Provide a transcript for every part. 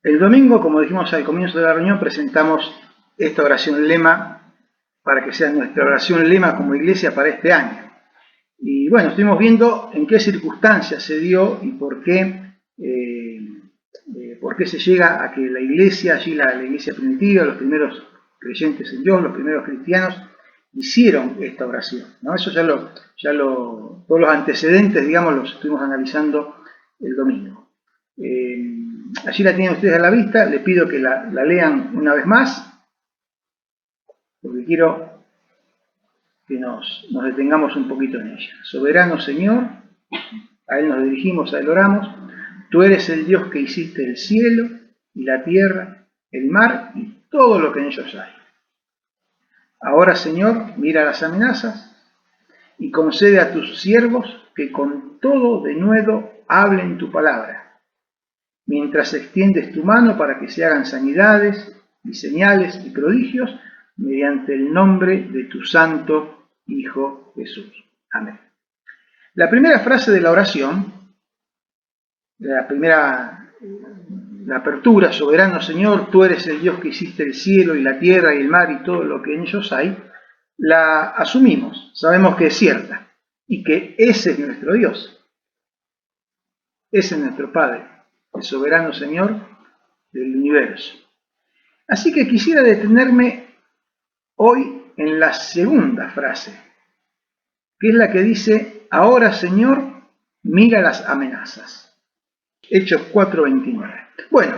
El domingo, como dijimos al comienzo de la reunión, presentamos esta oración lema para que sea nuestra oración lema como iglesia para este año. Y bueno, estuvimos viendo en qué circunstancias se dio y por qué se llega a que la iglesia, allí la iglesia primitiva, los primeros creyentes en Dios, los primeros cristianos, hicieron esta oración, ¿no? Eso todos los antecedentes, digamos, los estuvimos analizando el domingo. Allí la tienen ustedes a la vista, les pido que la lean una vez más, porque quiero que nos detengamos un poquito en ella. Soberano Señor, a Él nos dirigimos, a Él oramos. Tú eres el Dios que hiciste el cielo y la tierra, el mar y todo lo que en ellos hay. Ahora, Señor, mira las amenazas y concede a tus siervos que con todo denuedo hablen tu palabra, mientras extiendes tu mano para que se hagan sanidades y señales y prodigios mediante el nombre de tu santo Hijo Jesús. Amén. La primera frase de la oración, la apertura, soberano Señor, tú eres el Dios que hiciste el cielo y la tierra y el mar y todo lo que en ellos hay, la asumimos, sabemos que es cierta y que ese es nuestro Dios, ese es nuestro Padre, el soberano Señor del universo. Así que quisiera detenerme hoy en la segunda frase, que es la que dice, ahora Señor, mira las amenazas. Hechos 4:29. Bueno,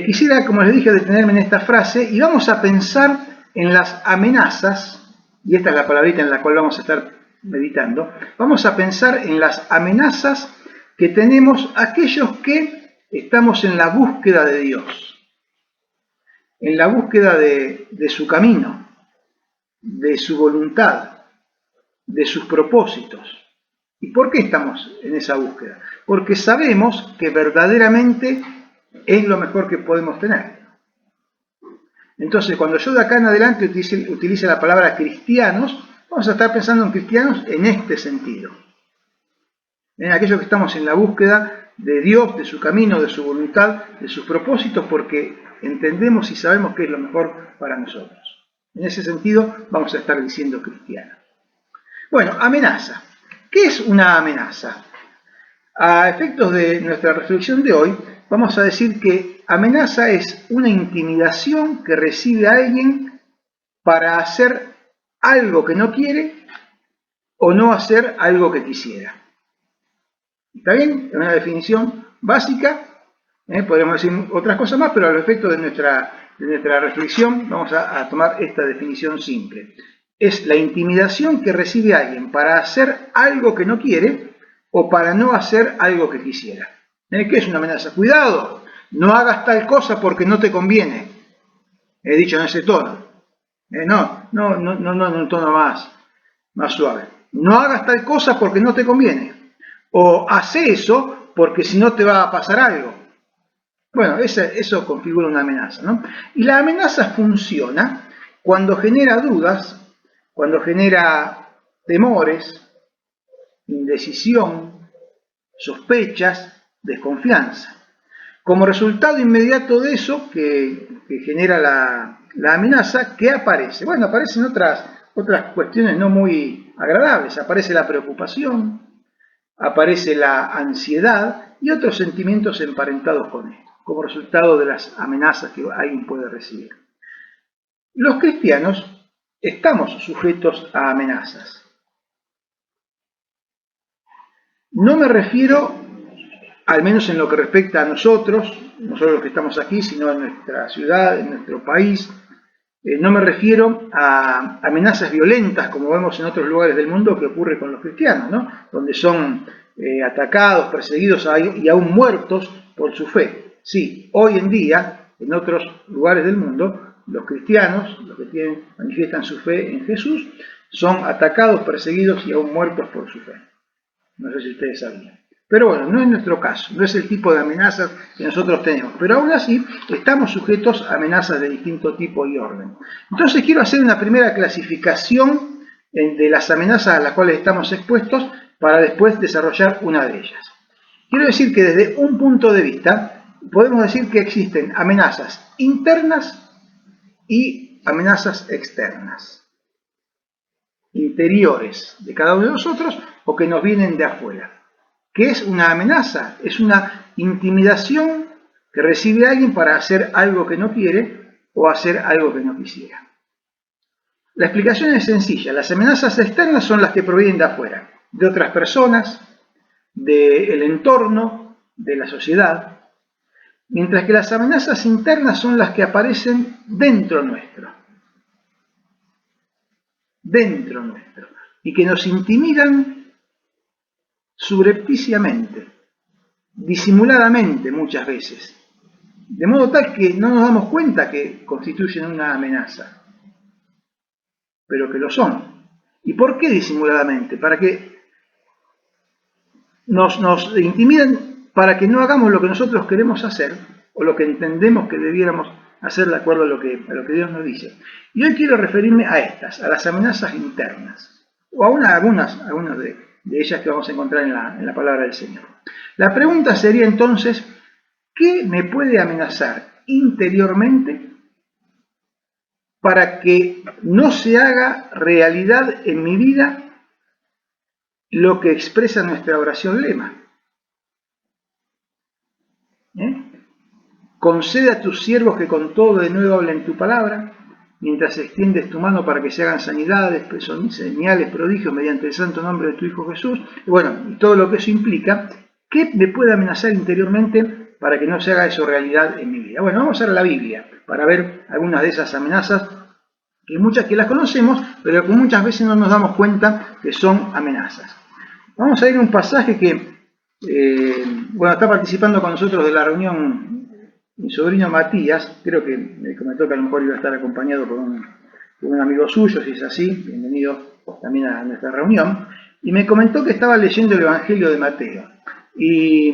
quisiera, como les dije, detenerme en esta frase y vamos a pensar en las amenazas, y esta es la palabrita en la cual vamos a estar meditando, vamos a pensar en las amenazas que tenemos aquellos que estamos en la búsqueda de Dios, en la búsqueda de su camino, de su voluntad, de sus propósitos. ¿Y por qué estamos en esa búsqueda? Porque sabemos que verdaderamente es lo mejor que podemos tener. Entonces, cuando yo de acá en adelante utilice la palabra cristianos, vamos a estar pensando en cristianos en este sentido. En aquellos que estamos en la búsqueda de Dios, de su camino, de su voluntad, de sus propósitos, porque entendemos y sabemos que es lo mejor para nosotros. En ese sentido, vamos a estar diciendo cristianos. Bueno, amenaza. ¿Qué es una amenaza? A efectos de nuestra reflexión de hoy, vamos a decir que amenaza es una intimidación que recibe alguien para hacer algo que no quiere o no hacer algo que quisiera. ¿Está bien? Es una definición básica. Podríamos decir otras cosas más, pero a efectos de nuestra reflexión vamos a tomar esta definición simple. Es la intimidación que recibe alguien para hacer algo que no quiere o para no hacer algo que quisiera. ¿Qué es una amenaza? Cuidado, no hagas tal cosa porque no te conviene. He dicho en ese tono. No, en un tono más suave. No hagas tal cosa porque no te conviene. O hace eso porque si no te va a pasar algo. Bueno, eso configura una amenaza, ¿no? Y la amenaza funciona cuando genera dudas, cuando genera temores, indecisión, sospechas, desconfianza. Como resultado inmediato de eso que genera la amenaza, ¿qué aparece? Bueno, aparecen otras cuestiones no muy agradables. Aparece la preocupación, aparece la ansiedad y otros sentimientos emparentados con esto, como resultado de las amenazas que alguien puede recibir. Los cristianos estamos sujetos a amenazas. No me refiero, al menos en lo que respecta a nosotros los que estamos aquí, sino en nuestra ciudad, en nuestro país. No me refiero a amenazas violentas, como vemos en otros lugares del mundo que ocurre con los cristianos, ¿no? Donde son atacados, perseguidos y aún muertos por su fe. Sí, hoy en día, en otros lugares del mundo, los cristianos, los que manifiestan su fe en Jesús, son atacados, perseguidos y aún muertos por su fe. No sé si ustedes sabían. Pero bueno, no es nuestro caso, no es el tipo de amenazas que nosotros tenemos. Pero aún así, estamos sujetos a amenazas de distinto tipo y orden. Entonces quiero hacer una primera clasificación de las amenazas a las cuales estamos expuestos para después desarrollar una de ellas. Quiero decir que desde un punto de vista, podemos decir que existen amenazas internas y amenazas externas, interiores de cada uno de nosotros o que nos vienen de afuera. ¿Qué es una amenaza? Es una intimidación que recibe alguien para hacer algo que no quiere o hacer algo que no quisiera. La explicación es sencilla. Las amenazas externas son las que provienen de afuera, de otras personas, del entorno, de la sociedad, mientras que las amenazas internas son las que aparecen dentro nuestro, y que nos intimidan subrepticiamente, disimuladamente muchas veces, de modo tal que no nos damos cuenta que constituyen una amenaza, pero que lo son. ¿Y por qué disimuladamente? Para que nos intimidan para que no hagamos lo que nosotros queremos hacer o lo que entendemos que debiéramos hacer de acuerdo a lo que Dios nos dice. Y hoy quiero referirme a estas, a las amenazas internas, o a algunas de ellas que vamos a encontrar en la palabra del Señor. La pregunta sería entonces, ¿qué me puede amenazar interiormente para que no se haga realidad en mi vida lo que expresa nuestra oración lema? Concede a tus siervos que con todo de nuevo hablen tu palabra, mientras extiendes tu mano para que se hagan sanidades, señales, prodigios mediante el santo nombre de tu Hijo Jesús. Y bueno, y todo lo que eso implica, ¿qué me puede amenazar interiormente para que no se haga eso realidad en mi vida? Bueno, vamos a la Biblia para ver algunas de esas amenazas, que muchas que las conocemos, pero que muchas veces no nos damos cuenta que son amenazas. Vamos a ir a un pasaje que, está participando con nosotros de la reunión mi sobrino Matías. Creo que me comentó que a lo mejor iba a estar acompañado por un amigo suyo. Si es así, bienvenido también a nuestra reunión. Y me comentó que estaba leyendo el Evangelio de Mateo. Y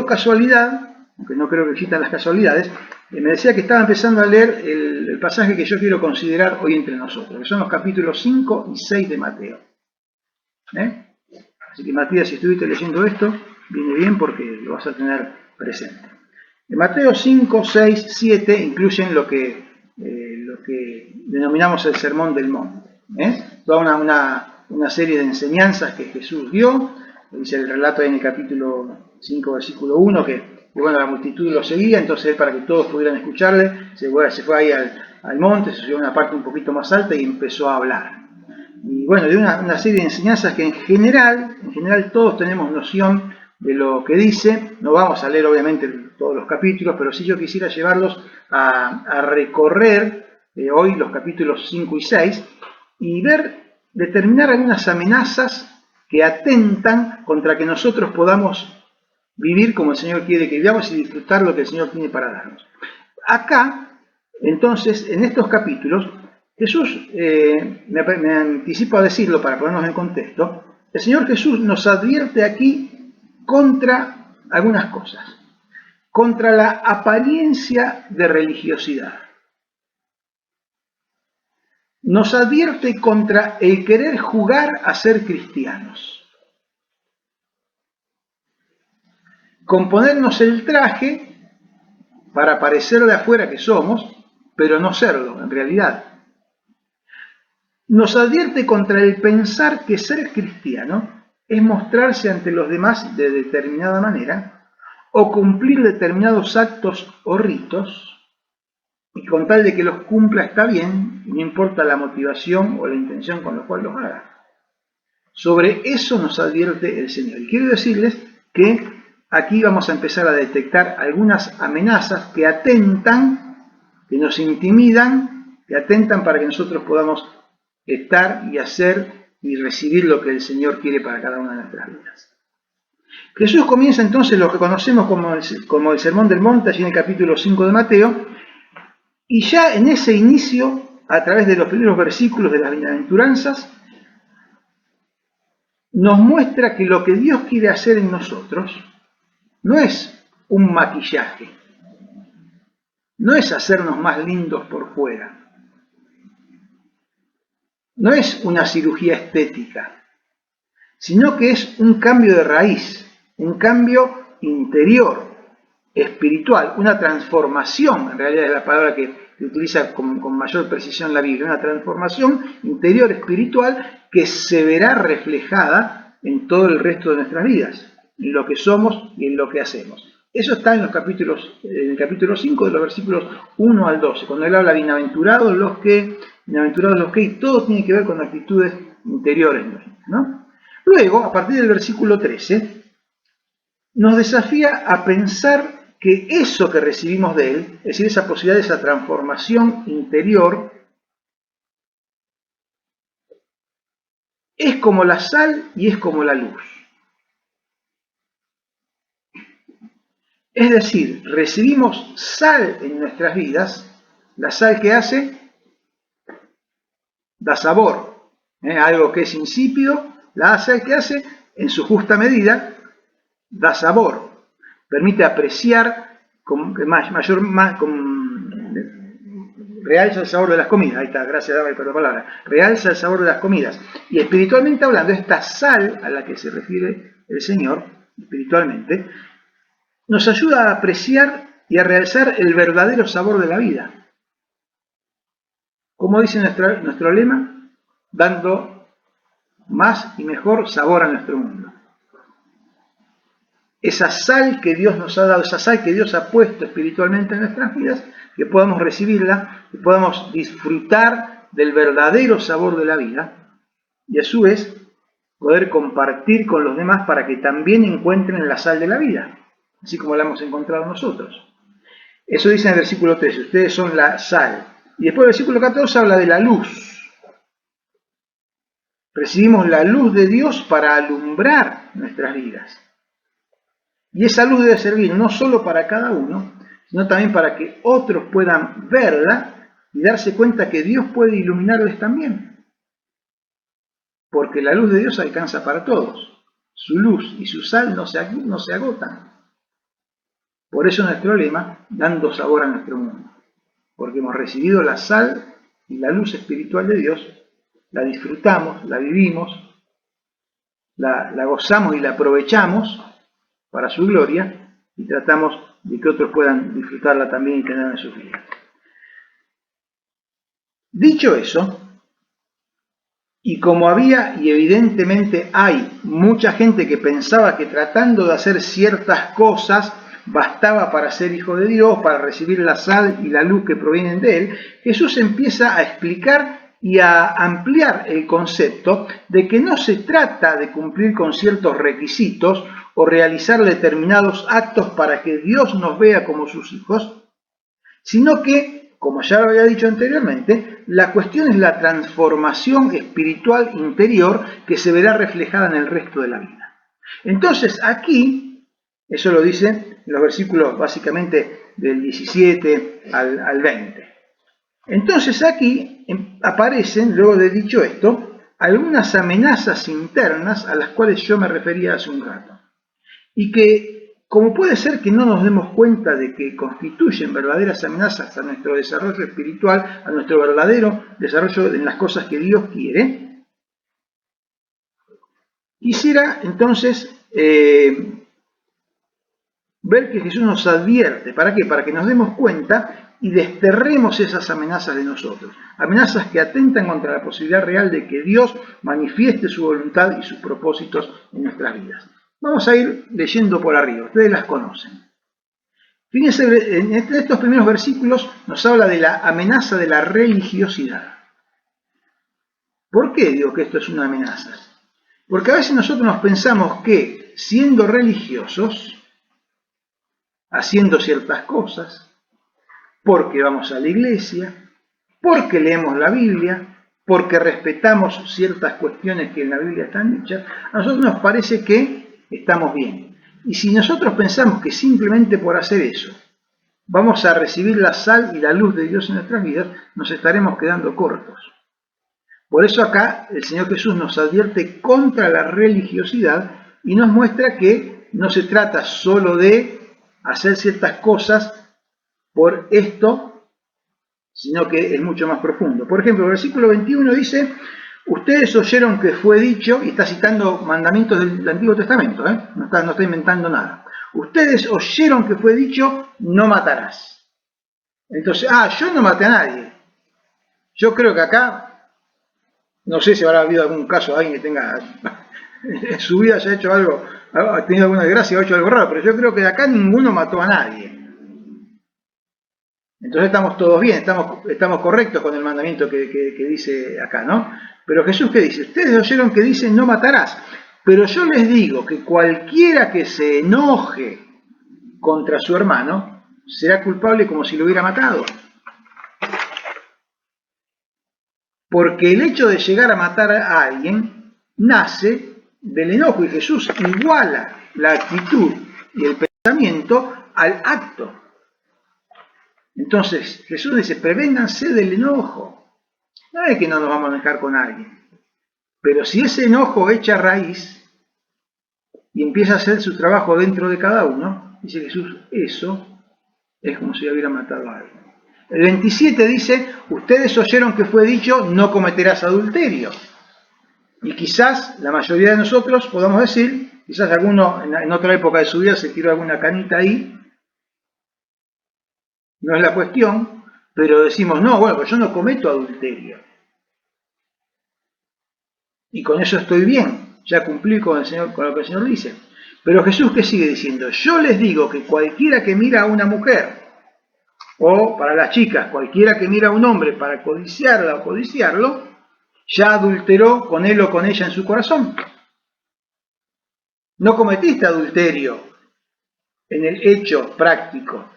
casualidad, aunque no creo que existan las casualidades, me decía que estaba empezando a leer el pasaje que yo quiero considerar hoy entre nosotros, que son los capítulos 5 y 6 de Mateo. Así que Matías, si estuviste leyendo esto, viene bien porque lo vas a tener presente. De Mateo 5, 6, 7 incluyen lo que denominamos el Sermón del Monte. Toda una serie de enseñanzas que Jesús dio. Dice el relato ahí en el capítulo 5, versículo 1, que la multitud lo seguía, entonces él, para que todos pudieran escucharle, se fue ahí al monte, se subió a una parte un poquito más alta y empezó a hablar. Y bueno, de una serie de enseñanzas que en general todos tenemos noción de lo que dice. No vamos a leer obviamente todos los capítulos, pero sí yo quisiera llevarlos a recorrer hoy los capítulos 5 y 6 y determinar algunas amenazas que atentan contra que nosotros podamos vivir como el Señor quiere que vivamos y disfrutar lo que el Señor tiene para darnos. Acá, entonces, en estos capítulos, Jesús, me anticipo a decirlo para ponernos en contexto, el Señor Jesús nos advierte aquí contra algunas cosas, contra la apariencia de religiosidad. Nos advierte contra el querer jugar a ser cristianos, con ponernos el traje para parecer de afuera que somos, pero no serlo en realidad. Nos advierte contra el pensar que ser cristiano es mostrarse ante los demás de determinada manera o cumplir determinados actos o ritos, y con tal de que los cumpla está bien, no importa la motivación o la intención con la cual los haga. Sobre eso nos advierte el Señor. Y quiero decirles que aquí vamos a empezar a detectar algunas amenazas que atentan, que nos intimidan, que atentan para que nosotros podamos estar y hacer y recibir lo que el Señor quiere para cada una de nuestras vidas. Jesús comienza entonces lo que conocemos como el Sermón del Monte, allí en el capítulo 5 de Mateo, y ya en ese inicio, a través de los primeros versículos de las bienaventuranzas, nos muestra que lo que Dios quiere hacer en nosotros no es un maquillaje, no es hacernos más lindos por fuera, no es una cirugía estética, sino que es un cambio de raíz, un cambio interior, espiritual, una transformación, en realidad es la palabra que utiliza con mayor precisión la Biblia, una transformación interior espiritual que se verá reflejada en todo el resto de nuestras vidas, en lo que somos y en lo que hacemos. Eso está en en el capítulo 5, de los versículos 1 al 12, cuando él habla bienaventurados los que, y todo tiene que ver con actitudes interiores, ¿no? Luego, a partir del versículo 13, nos desafía a pensar que eso que recibimos de él, es decir, esa posibilidad de esa transformación interior, es como la sal y es como la luz. Es decir, recibimos sal en nuestras vidas, la sal que hace, da sabor, algo que es insípido, la sal que hace, en su justa medida, da sabor, permite apreciar realza el sabor de las comidas. Ahí está, gracias David por la palabra. Realza el sabor de las comidas. Y espiritualmente hablando, esta sal a la que se refiere el Señor, espiritualmente, nos ayuda a apreciar y a realzar el verdadero sabor de la vida. Como dice nuestro lema, dando más y mejor sabor a nuestro mundo. Esa sal que Dios nos ha dado, esa sal que Dios ha puesto espiritualmente en nuestras vidas, que podamos recibirla, que podamos disfrutar del verdadero sabor de la vida y a su vez poder compartir con los demás para que también encuentren la sal de la vida, así como la hemos encontrado nosotros. Eso dice en el versículo 13, ustedes son la sal. Y después el versículo 14 habla de la luz. Recibimos la luz de Dios para alumbrar nuestras vidas. Y esa luz debe servir no solo para cada uno, sino también para que otros puedan verla y darse cuenta que Dios puede iluminarles también. Porque la luz de Dios alcanza para todos. Su luz y su sal no se agotan. Por eso nuestro lema, dando sabor a nuestro mundo. Porque hemos recibido la sal y la luz espiritual de Dios, la disfrutamos, la vivimos, la gozamos y la aprovechamos para su gloria y tratamos de que otros puedan disfrutarla también y tenerla en sus vidas. Dicho eso, y como había y evidentemente hay mucha gente que pensaba que tratando de hacer ciertas cosas bastaba para ser hijo de Dios, para recibir la sal y la luz que provienen de él, Jesús empieza a explicar y a ampliar el concepto de que no se trata de cumplir con ciertos requisitos o realizar determinados actos para que Dios nos vea como sus hijos, sino que, como ya lo había dicho anteriormente, la cuestión es la transformación espiritual interior que se verá reflejada en el resto de la vida. Entonces aquí, eso lo dice en los versículos básicamente del 17 al 20. Entonces aquí aparecen, luego de dicho esto, algunas amenazas internas a las cuales yo me refería hace un rato. Y que, como puede ser que no nos demos cuenta de que constituyen verdaderas amenazas a nuestro desarrollo espiritual, a nuestro verdadero desarrollo en las cosas que Dios quiere, quisiera entonces ver que Jesús nos advierte. ¿Para qué? Para que nos demos cuenta y desterremos esas amenazas de nosotros. Amenazas que atentan contra la posibilidad real de que Dios manifieste su voluntad y sus propósitos en nuestras vidas. Vamos a ir leyendo por arriba, ustedes las conocen. Fíjense, en estos primeros versículos nos habla de la amenaza de la religiosidad. ¿Por qué digo que esto es una amenaza? Porque a veces nosotros nos pensamos que siendo religiosos, haciendo ciertas cosas, porque vamos a la iglesia, porque leemos la Biblia, porque respetamos ciertas cuestiones que en la Biblia están dichas, a nosotros nos parece que estamos bien. Y si nosotros pensamos que simplemente por hacer eso vamos a recibir la sal y la luz de Dios en nuestras vidas, nos estaremos quedando cortos. Por eso acá el Señor Jesús nos advierte contra la religiosidad y nos muestra que no se trata solo de hacer ciertas cosas por esto, sino que es mucho más profundo. Por ejemplo, el versículo 21 dice: ustedes oyeron que fue dicho, y está citando mandamientos del Antiguo Testamento, no está inventando nada. ustedes oyeron que fue dicho, no matarás. Entonces, yo no maté a nadie. Yo creo que acá, no sé si habrá habido algún caso de alguien que tenga, en su vida haya hecho algo, ha tenido alguna desgracia o ha hecho algo raro, pero yo creo que de acá ninguno mató a nadie. Entonces estamos todos bien, estamos correctos con el mandamiento que dice acá, ¿no? Pero Jesús, ¿qué dice? Ustedes oyeron que dice no matarás, pero yo les digo que cualquiera que se enoje contra su hermano será culpable como si lo hubiera matado. Porque el hecho de llegar a matar a alguien nace del enojo y Jesús iguala la actitud y el pensamiento al acto. Entonces Jesús dice, prevénganse del enojo. No es que no nos vamos a enojar con alguien, pero si ese enojo echa raíz y empieza a hacer su trabajo dentro de cada uno, dice Jesús, eso es como si hubiera matado a alguien. El 27 dice, ustedes oyeron que fue dicho, no cometerás adulterio. Y quizás la mayoría de nosotros podamos decir, quizás alguno en otra época de su vida se tiró alguna canita ahí, no es la cuestión, pero decimos, no, bueno, pues yo no cometo adulterio. Y con eso estoy bien, ya cumplí con lo que el Señor dice. Pero Jesús, ¿qué sigue diciendo? Yo les digo que cualquiera que mira a una mujer, o para las chicas, cualquiera que mira a un hombre para codiciarla o codiciarlo, ya adulteró con él o con ella en su corazón. No cometiste adulterio en el hecho práctico,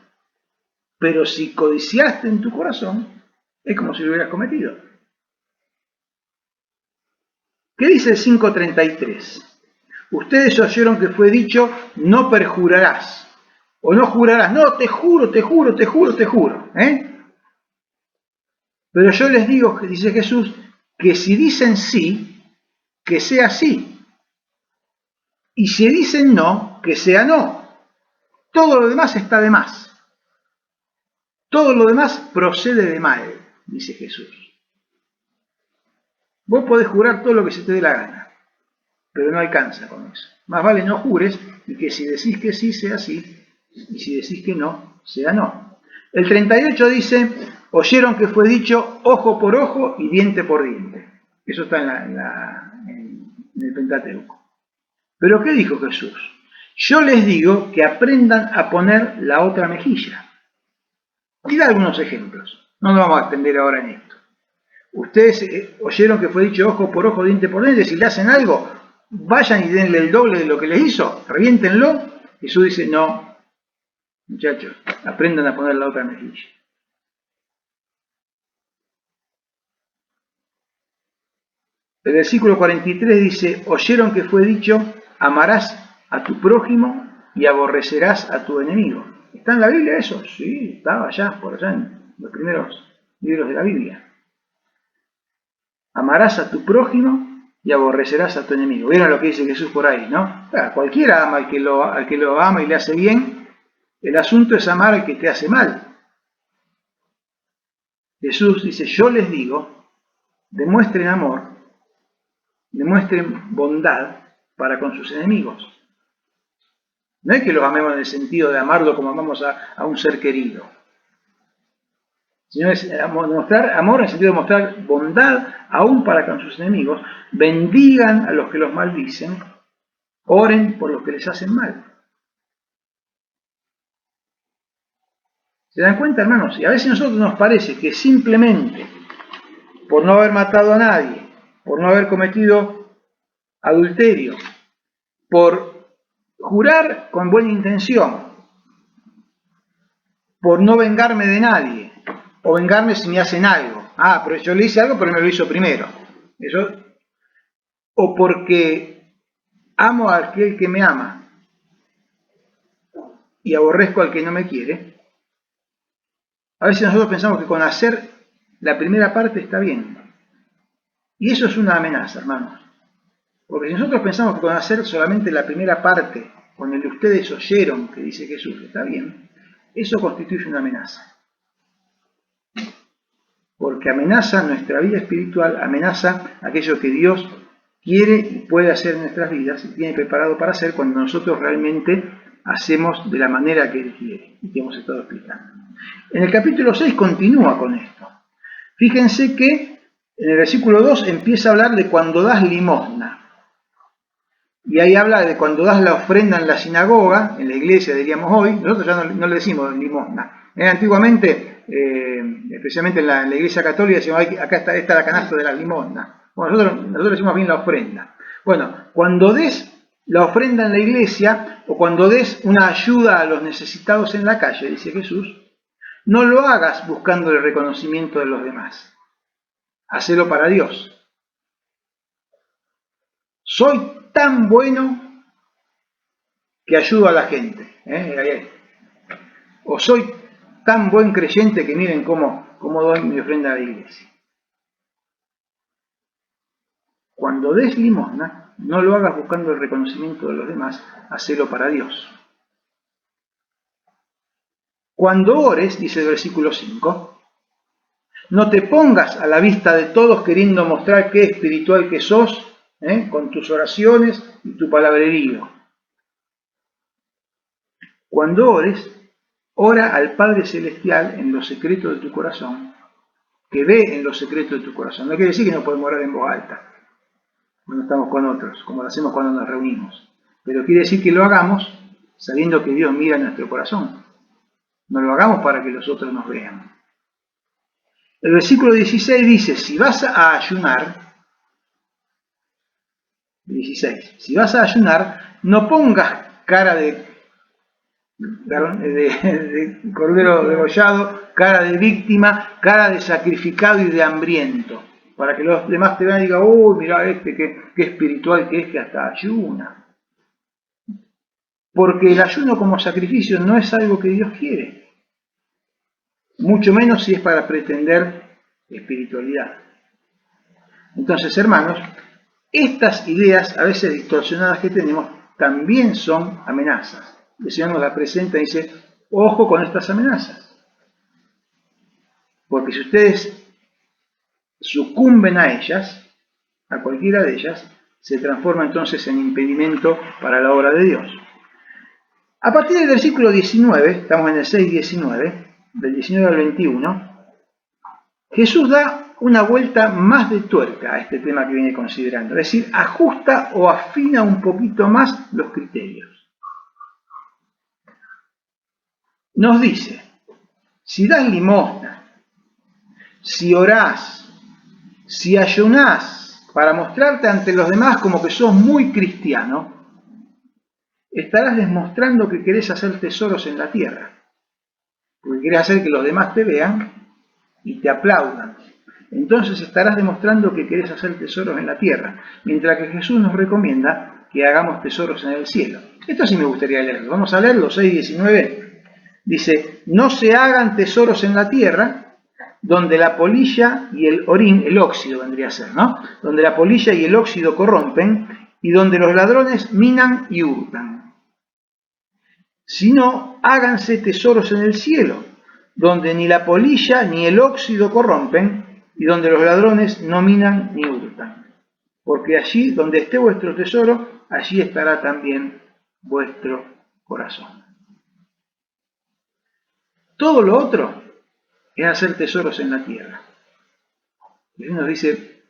pero si codiciaste en tu corazón, es como si lo hubieras cometido. ¿Qué dice el 5:33? Ustedes oyeron que fue dicho, no perjurarás, o no jurarás, no, te juro, te juro, te juro, te juro. Pero yo les digo, dice Jesús, que si dicen sí, que sea sí. Y si dicen no, que sea no. Todo lo demás está de más. Todo lo demás procede de mal, dice Jesús. Vos podés jurar todo lo que se te dé la gana, pero no alcanza con eso. Más vale no jures y que si decís que sí, sea sí, y si decís que no, sea no. El 38 dice, oyeron que fue dicho ojo por ojo y diente por diente. Eso está en el Pentateuco. Pero ¿qué dijo Jesús? Yo les digo que aprendan a poner la otra mejilla. Y da algunos ejemplos. No nos vamos a extender ahora en esto. Ustedes oyeron que fue dicho ojo por ojo, diente por diente. Si le hacen algo, vayan y denle el doble de lo que les hizo. Reviéntenlo. Jesús dice, no, muchachos, aprendan a poner la otra mejilla. El versículo 43 dice, oyeron que fue dicho, amarás a tu prójimo y aborrecerás a tu enemigo. ¿Está en la Biblia eso? Sí, estaba allá, por allá en los primeros libros de la Biblia. Amarás a tu prójimo y aborrecerás a tu enemigo. ¿Vieron lo que dice Jesús por ahí, no? Claro, cualquiera ama al que lo ama y le hace bien. El asunto es amar al que te hace mal. Jesús dice, yo les digo, demuestren amor, demuestren bondad para con sus enemigos. No es que los amemos en el sentido de amarlo como amamos a un ser querido, sino es mostrar amor en el sentido de mostrar bondad aún para con sus enemigos, bendigan a los que los maldicen, oren por los que les hacen mal. ¿Se dan cuenta, hermanos? Y a veces a nosotros nos parece que simplemente por no haber matado a nadie, por no haber cometido adulterio, por jurar con buena intención, por no vengarme de nadie, o vengarme si me hacen algo. Pero yo le hice algo, pero me lo hizo primero. Eso, o porque amo a aquel que me ama y aborrezco al que no me quiere. A veces nosotros pensamos que con hacer la primera parte está bien. Y eso es una amenaza, hermanos. Porque si nosotros pensamos que con hacer solamente la primera parte, con el que ustedes oyeron, que dice Jesús, que está bien, eso constituye una amenaza. Porque amenaza nuestra vida espiritual, amenaza aquello que Dios quiere y puede hacer en nuestras vidas y tiene preparado para hacer cuando nosotros realmente hacemos de la manera que Él quiere y que hemos estado explicando. En el capítulo 6 continúa con esto. Fíjense que en el versículo 2 empieza a hablar de cuando das limosna. Y ahí habla de cuando das la ofrenda en la sinagoga, en la iglesia diríamos hoy. Nosotros ya no le decimos limosna. Antiguamente, especialmente en la iglesia católica, decimos, acá está la canasta de la limosna. Bueno, nosotros decimos bien la ofrenda. Bueno, cuando des la ofrenda en la iglesia o cuando des una ayuda a los necesitados en la calle, dice Jesús, no lo hagas buscando el reconocimiento de los demás. Hacelo para Dios. Soy tan bueno que ayudo a la gente. O soy tan buen creyente que miren cómo doy mi ofrenda a la iglesia. Cuando des limosna, no lo hagas buscando el reconocimiento de los demás, hacelo para Dios. Cuando ores, dice el versículo 5, no te pongas a la vista de todos queriendo mostrar qué espiritual que sos, con tus oraciones y tu palabrerío. Cuando ores, ora al Padre Celestial en lo secreto de tu corazón, que ve en lo secreto de tu corazón. No quiere decir que no podemos orar en voz alta cuando estamos con otros, como lo hacemos cuando nos reunimos. Pero quiere decir que lo hagamos sabiendo que Dios mira nuestro corazón. No lo hagamos para que los otros nos vean. El versículo 16 dice, si vas a ayunar, 16, si vas a ayunar, no pongas cara de cordero degollado, cara de víctima, cara de sacrificado y de hambriento, para que los demás te vean y digan, uy, mirá qué espiritual que es, que hasta ayuna. Porque el ayuno como sacrificio no es algo que Dios quiere, mucho menos si es para pretender espiritualidad. Entonces, hermanos, estas ideas a veces distorsionadas que tenemos también son amenazas. El Señor nos la presenta y dice, ojo con estas amenazas. Porque si ustedes sucumben a ellas, a cualquiera de ellas, se transforma entonces en impedimento para la obra de Dios. A partir del versículo 19, estamos en el 6:19, del 19 al 21, Jesús da una vuelta más de tuerca a este tema que viene considerando. Es decir, ajusta o afina un poquito más los criterios. Nos dice, si das limosna, si orás, si ayunás para mostrarte ante los demás como que sos muy cristiano, estarás demostrando que querés hacer tesoros en la tierra. Porque querés hacer que los demás te vean y te aplaudan. Entonces estarás demostrando que querés hacer tesoros en la tierra, mientras que Jesús nos recomienda que hagamos tesoros en el cielo. Esto sí me gustaría leerlo. Vamos a leerlo, 6:19. Dice, no se hagan tesoros en la tierra, donde la polilla y el orín, el óxido vendría a ser, ¿no? Donde la polilla y el óxido corrompen, y donde los ladrones minan y hurtan. Sino, háganse tesoros en el cielo, donde ni la polilla ni el óxido corrompen, y donde los ladrones no minan ni hurtan. Porque allí donde esté vuestro tesoro, allí estará también vuestro corazón. Todo lo otro es hacer tesoros en la tierra. Jesús nos dice,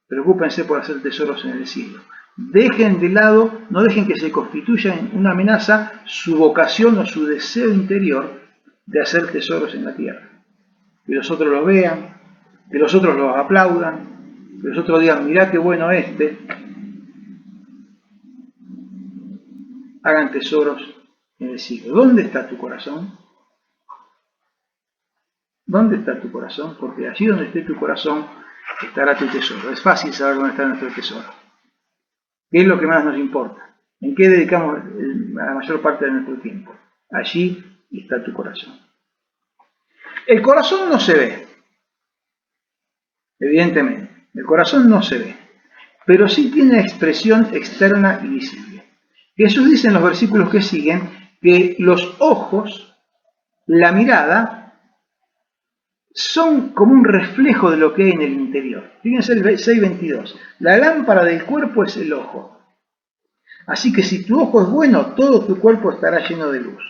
preocúpense por hacer tesoros en el cielo. Dejen de lado, no dejen que se constituya en una amenaza su vocación o su deseo interior de hacer tesoros en la tierra. Que los otros lo vean, que los otros los aplaudan, que los otros digan, mirá qué bueno este. Hagan tesoros en el cielo. ¿Dónde está tu corazón? ¿Dónde está tu corazón? Porque allí donde esté tu corazón estará tu tesoro. Es fácil saber dónde está nuestro tesoro. ¿Qué es lo que más nos importa? ¿En qué dedicamos la mayor parte de nuestro tiempo? Allí está tu corazón. El corazón no se ve, evidentemente. El corazón no se ve, pero sí tiene expresión externa y visible. Jesús dice en los versículos que siguen que los ojos, la mirada, son como un reflejo de lo que hay en el interior. Fíjense el 6:22. La lámpara del cuerpo es el ojo. Así que si tu ojo es bueno, todo tu cuerpo estará lleno de luz.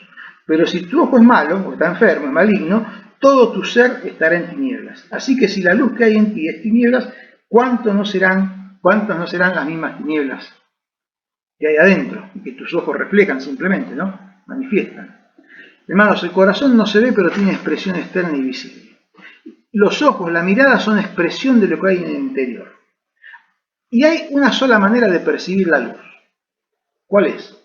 Pero si tu ojo es malo, o está enfermo, es maligno, todo tu ser estará en tinieblas. Así que si la luz que hay en ti es tinieblas, ¿cuántas no serán las mismas tinieblas que hay adentro? Y que tus ojos reflejan simplemente, ¿no? Manifiestan. Hermanos, el corazón no se ve, pero tiene expresión externa y visible. Los ojos, la mirada son expresión de lo que hay en el interior. Y hay una sola manera de percibir la luz. ¿Cuál es?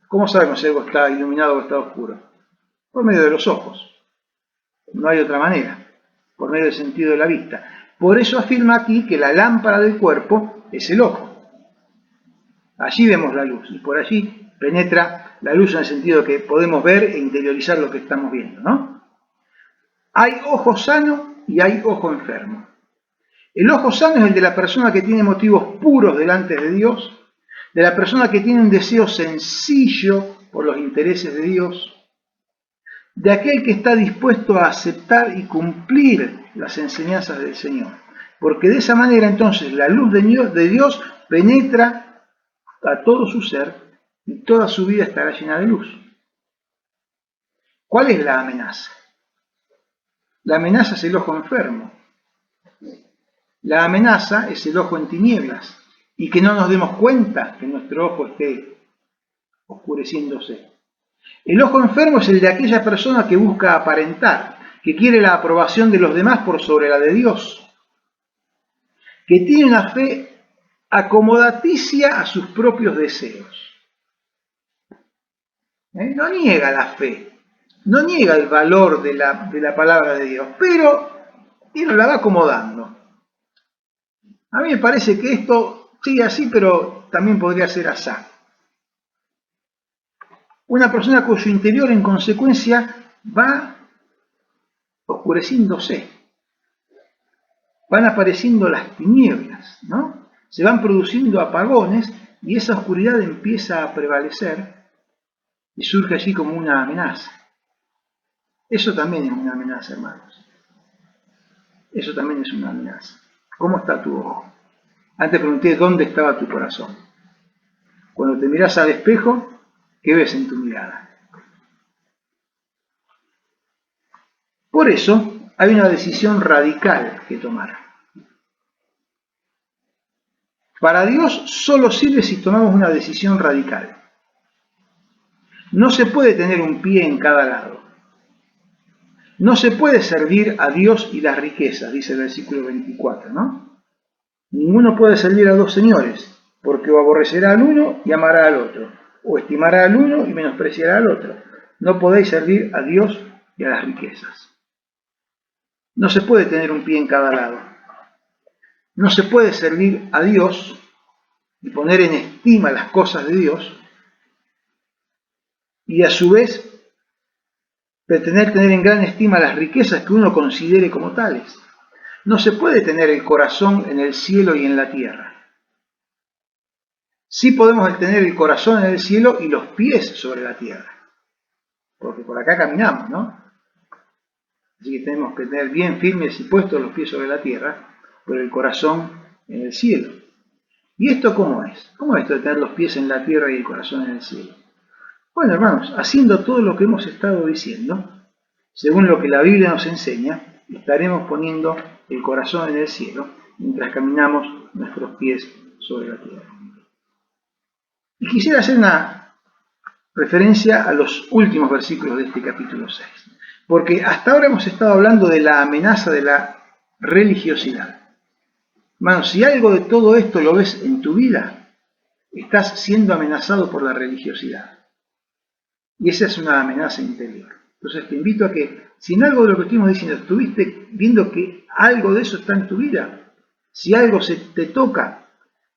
¿Cómo sabemos si algo está iluminado o está oscuro? Por medio de los ojos. No hay otra manera. Por medio del sentido de la vista. Por eso afirma aquí que la lámpara del cuerpo es el ojo. Allí vemos la luz y por allí penetra la luz en el sentido que podemos ver e interiorizar lo que estamos viendo, ¿no? Hay ojo sano y hay ojo enfermo. El ojo sano es el de la persona que tiene motivos puros delante de Dios, de la persona que tiene un deseo sencillo por los intereses de Dios, de aquel que está dispuesto a aceptar y cumplir las enseñanzas del Señor. Porque de esa manera entonces la luz de Dios penetra a todo su ser y toda su vida estará llena de luz. ¿Cuál es la amenaza? La amenaza es el ojo enfermo. La amenaza es el ojo en tinieblas y que no nos demos cuenta que nuestro ojo esté oscureciéndose. El ojo enfermo es el de aquella persona que busca aparentar, que quiere la aprobación de los demás por sobre la de Dios, que tiene una fe acomodaticia a sus propios deseos. No niega la fe, no niega el valor de la palabra de Dios, pero él la va acomodando. A mí me parece que esto sigue así, pero también podría ser así. Una persona cuyo interior en consecuencia va oscureciéndose. Van apareciendo las tinieblas, ¿no? Se van produciendo apagones y esa oscuridad empieza a prevalecer y surge allí como una amenaza. Eso también es una amenaza, hermanos. Eso también es una amenaza. ¿Cómo está tu ojo? Antes pregunté dónde estaba tu corazón. Cuando te miras al espejo, ¿qué ves en tu mirada? Por eso hay una decisión radical que tomar. Para Dios solo sirve si tomamos una decisión radical. No se puede tener un pie en cada lado. No se puede servir a Dios y las riquezas, dice el versículo 24, ¿no? Ninguno puede servir a dos señores, porque o aborrecerá al uno y amará al otro, o estimará al uno y menospreciará al otro. No podéis servir a Dios y a las riquezas. No se puede tener un pie en cada lado. No se puede servir a Dios y poner en estima las cosas de Dios y a su vez pretender tener en gran estima las riquezas que uno considere como tales. No se puede tener el corazón en el cielo y en la tierra. Sí podemos tener el corazón en el cielo y los pies sobre la tierra, porque por acá caminamos, ¿no? Así que tenemos que tener bien firmes y puestos los pies sobre la tierra, pero el corazón en el cielo. ¿Y esto cómo es? ¿Cómo es esto de tener los pies en la tierra y el corazón en el cielo? Bueno, hermanos, haciendo todo lo que hemos estado diciendo, según lo que la Biblia nos enseña, estaremos poniendo el corazón en el cielo mientras caminamos nuestros pies sobre la tierra. Y quisiera hacer una referencia a los últimos versículos de este capítulo 6, porque hasta ahora hemos estado hablando de la amenaza de la religiosidad. Hermanos, si algo de todo esto lo ves en tu vida, estás siendo amenazado por la religiosidad. Y esa es una amenaza interior. Entonces te invito a que, si en algo de lo que estuvimos diciendo estuviste viendo que algo de eso está en tu vida, si algo se te toca,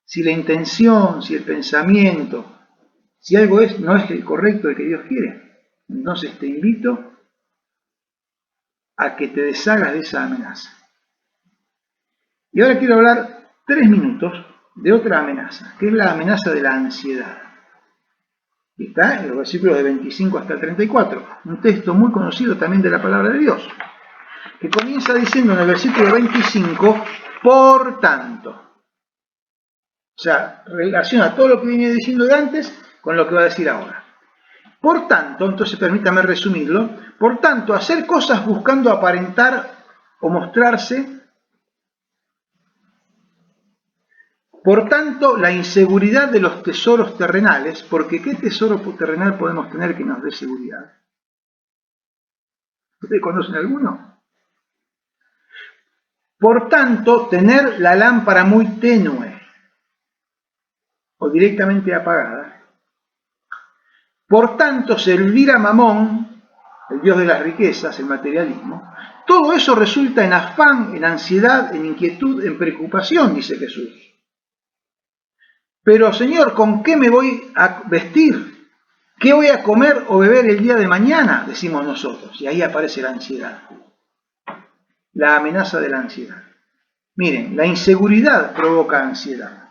si la intención, si el pensamiento, si algo no es el correcto, el que Dios quiere, entonces te invito a que te deshagas de esa amenaza. Y ahora quiero hablar 3 minutos de otra amenaza, que es la amenaza de la ansiedad. Está en los versículos de 25 hasta 34, un texto muy conocido también de la palabra de Dios, que comienza diciendo en el versículo 25, por tanto. O sea, relaciona todo lo que venía diciendo de antes con lo que va a decir ahora. Por tanto, entonces permítame resumirlo, por tanto, hacer cosas buscando aparentar o mostrarse. Por tanto, la inseguridad de los tesoros terrenales, porque ¿qué tesoro terrenal podemos tener que nos dé seguridad? ¿Ustedes conocen alguno? Por tanto, tener la lámpara muy tenue o directamente apagada. Por tanto, servir a Mamón, el dios de las riquezas, el materialismo, todo eso resulta en afán, en ansiedad, en inquietud, en preocupación, dice Jesús. Pero, Señor, ¿con qué me voy a vestir? ¿Qué voy a comer o beber el día de mañana? Decimos nosotros. Y ahí aparece la ansiedad. La amenaza de la ansiedad. Miren, la inseguridad provoca ansiedad.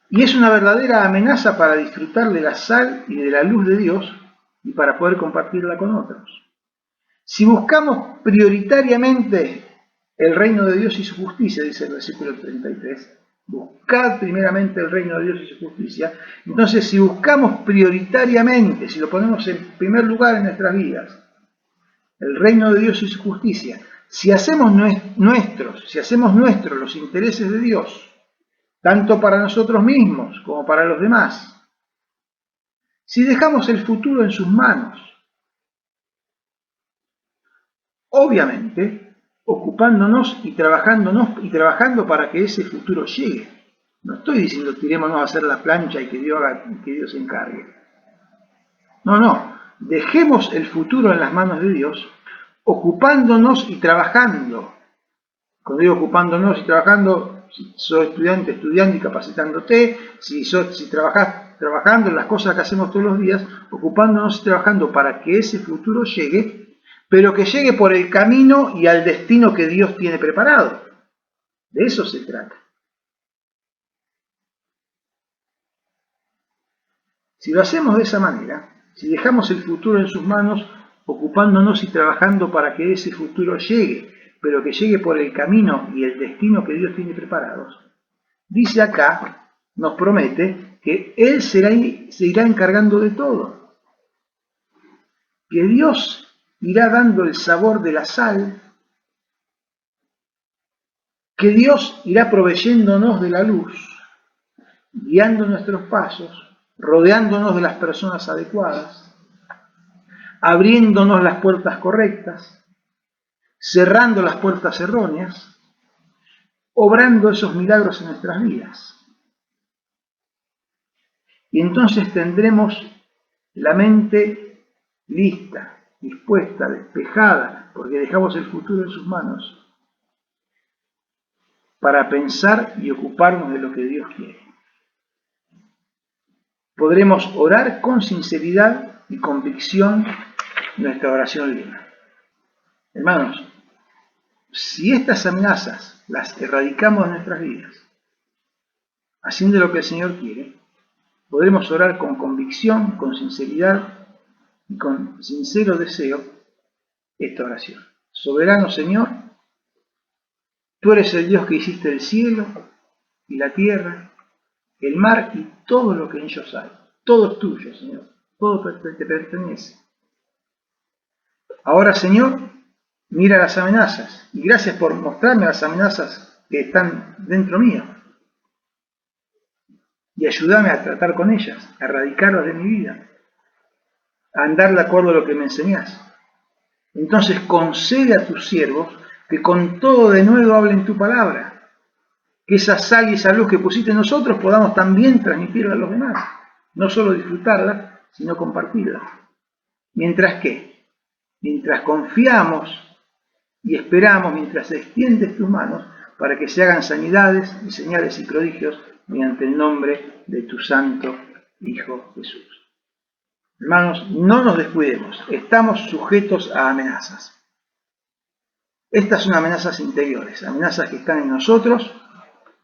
Y es una verdadera amenaza para disfrutar de la sal y de la luz de Dios y para poder compartirla con otros. Si buscamos prioritariamente el reino de Dios y su justicia, dice el versículo 33, buscad primeramente el reino de Dios y su justicia. Entonces, si buscamos prioritariamente, si lo ponemos en primer lugar en nuestras vidas, el reino de Dios y su justicia, si hacemos nuestros los intereses de Dios, tanto para nosotros mismos como para los demás, si dejamos el futuro en sus manos, obviamente, ocupándonos y trabajando para que ese futuro llegue. No estoy diciendo tirémonos a hacer la plancha y que Dios se encargue. No. Dejemos el futuro en las manos de Dios, ocupándonos y trabajando. Cuando digo ocupándonos y trabajando, si sos estudiante, estudiando y capacitándote, si trabajás trabajando en las cosas que hacemos todos los días, ocupándonos y trabajando para que ese futuro llegue, pero que llegue por el camino y al destino que Dios tiene preparado. De eso se trata. Si lo hacemos de esa manera, si dejamos el futuro en sus manos, ocupándonos y trabajando para que ese futuro llegue, pero que llegue por el camino y el destino que Dios tiene preparados, dice acá, nos promete que Él se irá encargando de todo. Que Dios irá dando el sabor de la sal, que Dios irá proveyéndonos de la luz, guiando nuestros pasos, rodeándonos de las personas adecuadas, abriéndonos las puertas correctas, cerrando las puertas erróneas, obrando esos milagros en nuestras vidas. Y entonces tendremos la mente lista, dispuesta, despejada, porque dejamos el futuro en sus manos, para pensar y ocuparnos de lo que Dios quiere. Podremos orar con sinceridad y convicción nuestra oración libre. Hermanos, si estas amenazas las erradicamos de nuestras vidas, haciendo lo que el Señor quiere, podremos orar con convicción, con sinceridad y con sincero deseo esta oración. Soberano Señor, tú eres el Dios que hiciste el cielo y la tierra, el mar y todo lo que en ellos hay. Todo es tuyo, Señor. Todo te pertenece. Ahora, Señor, mira las amenazas y gracias por mostrarme las amenazas que están dentro mío. Y ayúdame a tratar con ellas, a erradicarlas de mi vida, a andar de acuerdo a lo que me enseñás. Entonces concede a tus siervos que con todo de nuevo hablen tu palabra, que esa sal y esa luz que pusiste en nosotros podamos también transmitirla a los demás, no solo disfrutarla, sino compartirla. Mientras confiamos y esperamos, mientras extiendes tus manos para que se hagan sanidades y señales y prodigios mediante el nombre de tu santo Hijo Jesús. Hermanos, no nos descuidemos, estamos sujetos a amenazas. Estas son amenazas interiores, amenazas que están en nosotros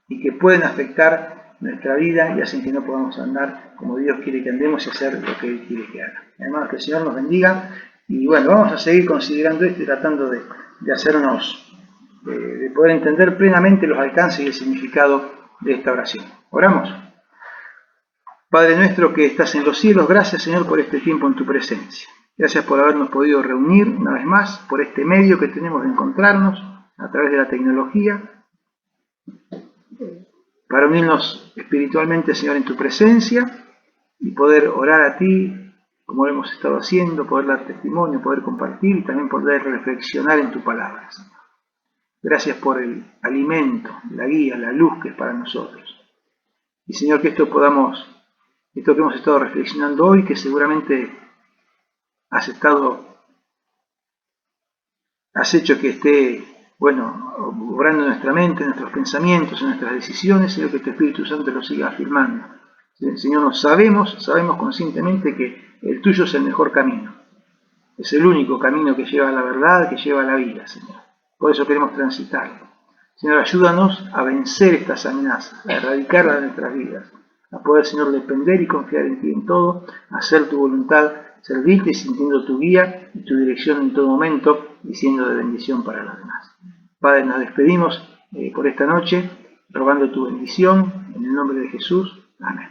y que pueden afectar nuestra vida y hacen que no podamos andar como Dios quiere que andemos y hacer lo que Él quiere que haga. Hermanos, que el Señor nos bendiga y bueno, vamos a seguir considerando esto y tratando de hacernos de poder entender plenamente los alcances y el significado de esta oración. Oramos. Padre nuestro que estás en los cielos, gracias Señor por este tiempo en tu presencia. Gracias por habernos podido reunir una vez más, por este medio que tenemos de encontrarnos a través de la tecnología, para unirnos espiritualmente, Señor, en tu presencia y poder orar a ti, como lo hemos estado haciendo, poder dar testimonio, poder compartir y también poder reflexionar en tu palabra, Señor. Gracias por el alimento, la guía, la luz que es para nosotros. Y Señor, que esto que hemos estado reflexionando hoy, que seguramente has hecho que esté, obrando en nuestra mente, en nuestros pensamientos, en nuestras decisiones, Señor, que tu Espíritu Santo lo siga afirmando. Señor, sabemos conscientemente que el tuyo es el mejor camino. Es el único camino que lleva a la verdad, que lleva a la vida, Señor. Por eso queremos transitarlo. Señor, ayúdanos a vencer estas amenazas, a erradicarlas de nuestras vidas, a poder, Señor, depender y confiar en ti en todo, hacer tu voluntad, servirte sintiendo tu guía y tu dirección en todo momento y siendo de bendición para los demás. Padre, nos despedimos por esta noche, rogando tu bendición, en el nombre de Jesús. Amén.